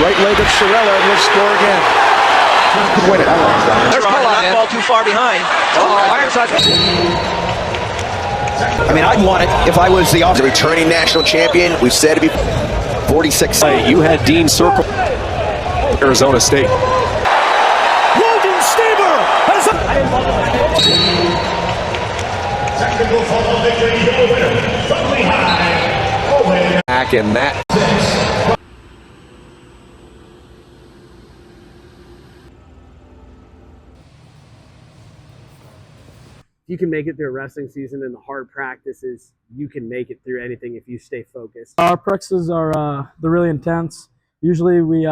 right leg of Sorella, and he'll score again. Win it. There's not ball too far behind. I mean, I'd want it if I was the returning national champion. We've said to be 46. You had Dean Circle, Arizona State. Logan Stever has Back in that. You can make it through a wrestling season, and the hard practices, you can make it through anything if you stay focused. Our practices are they're really intense. Usually we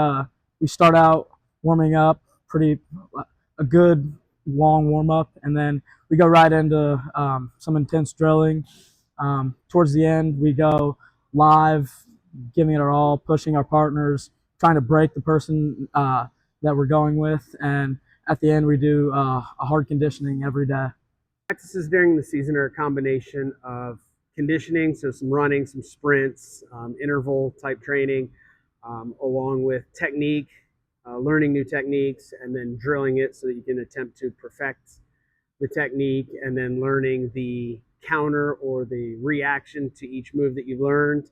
start out warming up a good long warm up, and then we go right into some intense drilling. Towards the end, we go live, giving it our all, pushing our partners, trying to break the person that we're going with, and at the end we do a hard conditioning every day. Practices during the season are a combination of conditioning, so some running, some sprints, interval type training, along with technique, learning new techniques, and then drilling it so that you can attempt to perfect the technique, and then learning the counter or the reaction to each move that you've learned.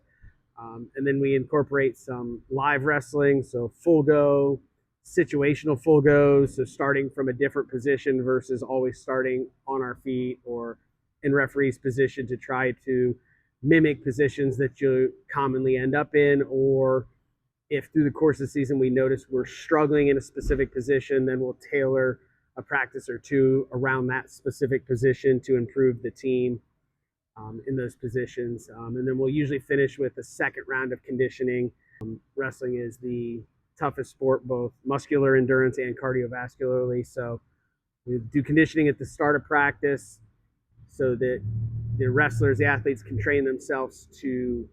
And then we incorporate some live wrestling, so full go, situational full goes, so starting from a different position versus always starting on our feet or in referee's position to try to mimic positions that you commonly end up in. Or if through the course of the season we notice we're struggling in a specific position, then we'll tailor a practice or two around that specific position to improve the team in those positions. And then we'll usually finish with a second round of conditioning. Wrestling is the toughest sport, both muscular endurance and cardiovascularly. So we do conditioning at the start of practice so that the wrestlers, the athletes, can train themselves to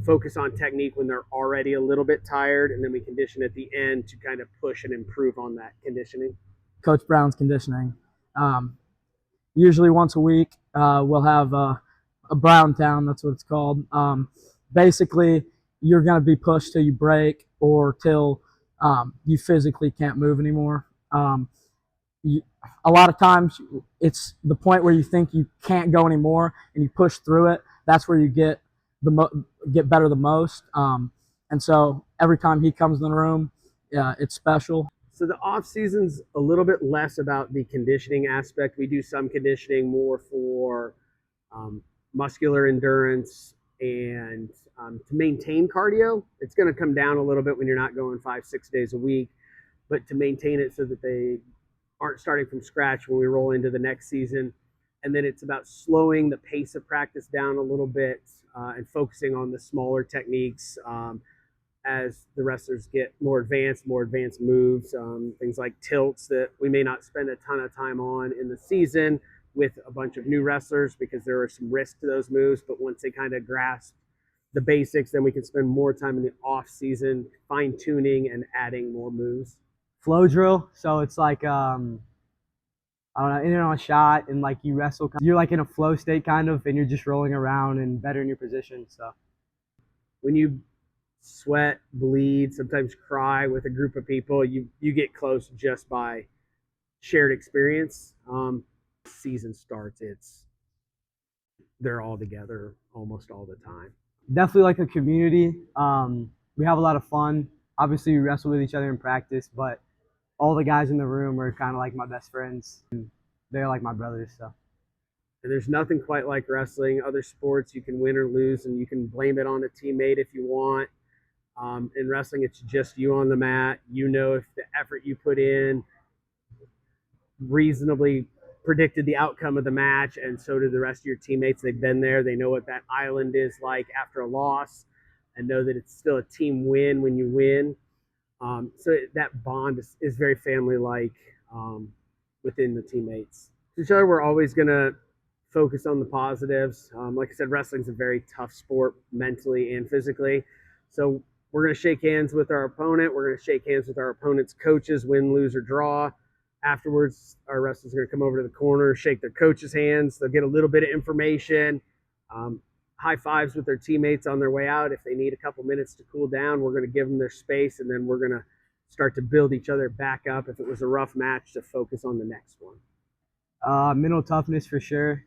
focus on technique when they're already a little bit tired, and then we condition at the end to kind of push and improve on that conditioning. Coach Brown's conditioning. Usually once a week, we'll have a Brown Town, that's what it's called. Basically, you're going to be pushed till you break or till you physically can't move anymore. A lot of times, it's the point where you think you can't go anymore and you push through it. That's where you get better the most. And so every time he comes in the room, it's special. So the off season's a little bit less about the conditioning aspect. We do some conditioning more for muscular endurance and to maintain cardio. It's going to come down a little bit when you're not going 5-6 days a week, but to maintain it so that they aren't starting from scratch when we roll into the next season. And then it's about slowing the pace of practice down a little bit and focusing on the smaller techniques as the wrestlers get more advanced moves, things like tilts that we may not spend a ton of time on in the season with a bunch of new wrestlers because there are some risks to those moves. But once they kind of grasp the basics, then we can spend more time in the off season fine tuning and adding more moves. Flow drill, so it's like I don't know, in and on a shot, and like you wrestle, you're like in a flow state kind of, and you're just rolling around and bettering your position. So when you sweat, bleed, sometimes cry with a group of people, you get close just by shared experience. Season starts, they're all together almost all the time. Definitely like a community. We have a lot of fun. Obviously we wrestle with each other in practice, but all the guys in the room are kind of like my best friends, and they're like my brothers. So and there's nothing quite like wrestling. Other sports, you can win or lose, and you can blame it on a teammate if you want. In wrestling, it's just you on the mat. You know if the effort you put in reasonably predicted the outcome of the match, and so do the rest of your teammates. They've been there. They know what that island is like after a loss and know that it's still a team win when you win. So that bond is very family-like within the teammates. To each other, we're always going to focus on the positives. Like I said, wrestling's a very tough sport mentally and physically. So we're going to shake hands with our opponent. We're going to shake hands with our opponent's coaches, win, lose, or draw. Afterwards, our wrestlers are going to come over to the corner, shake their coaches' hands. They'll get a little bit of information, high fives with their teammates on their way out. If they need a couple minutes to cool down, we're going to give them their space, and then we're going to start to build each other back up. If it was a rough match, to focus on the next one. Mental toughness for sure.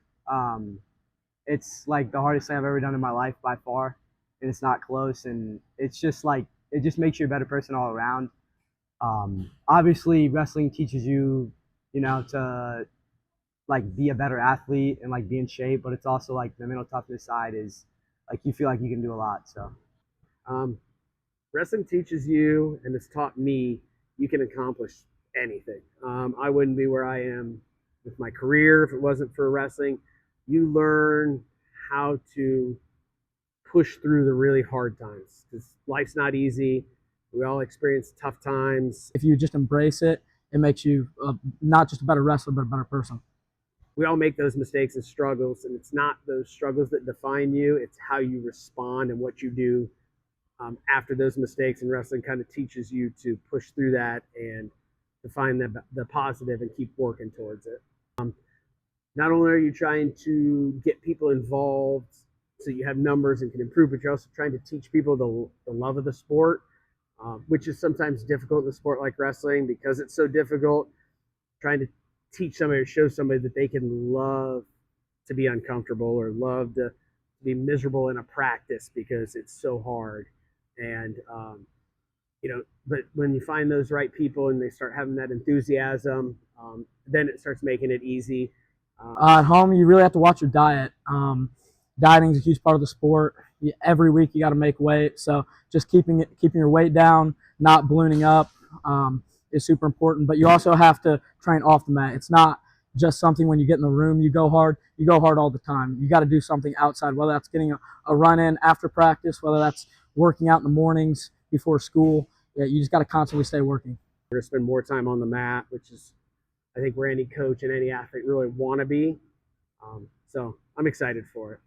It's like the hardest thing I've ever done in my life by far, and it's not close. And it's just like it just makes you a better person all around. Obviously, wrestling teaches you, to like be a better athlete and like be in shape, but it's also like the mental toughness side is like you feel like you can do a lot. So wrestling teaches you, and it's taught me, you can accomplish anything. I wouldn't be where I am with my career if it wasn't for wrestling. You learn how to push through the really hard times, because life's not easy. We all experience tough times. If you just embrace it, it makes you not just a better wrestler, but a better person. We all make those mistakes and struggles, and it's not those struggles that define you. It's how you respond and what you do after those mistakes. And wrestling kind of teaches you to push through that and to find the positive and keep working towards it. Not only are you trying to get people involved so you have numbers and can improve, but you're also trying to teach people the love of the sport, which is sometimes difficult in a sport like wrestling because it's so difficult. Trying to teach somebody or show somebody that they can love to be uncomfortable or love to be miserable in a practice because it's so hard. And, but when you find those right people and they start having that enthusiasm, then it starts making it easy. At home, you really have to watch your diet. Dieting is a huge part of the sport. Every week you got to make weight, so just keeping your weight down, not ballooning up, is super important. But you also have to train off the mat. It's not just something when you get in the room you go hard. You go hard all the time. You got to do something outside, whether that's getting a run in after practice, whether that's working out in the mornings before school. Yeah, you just got to constantly stay working. We're going to spend more time on the mat, which is, I think, where any coach and any athlete really want to be. So I'm excited for it.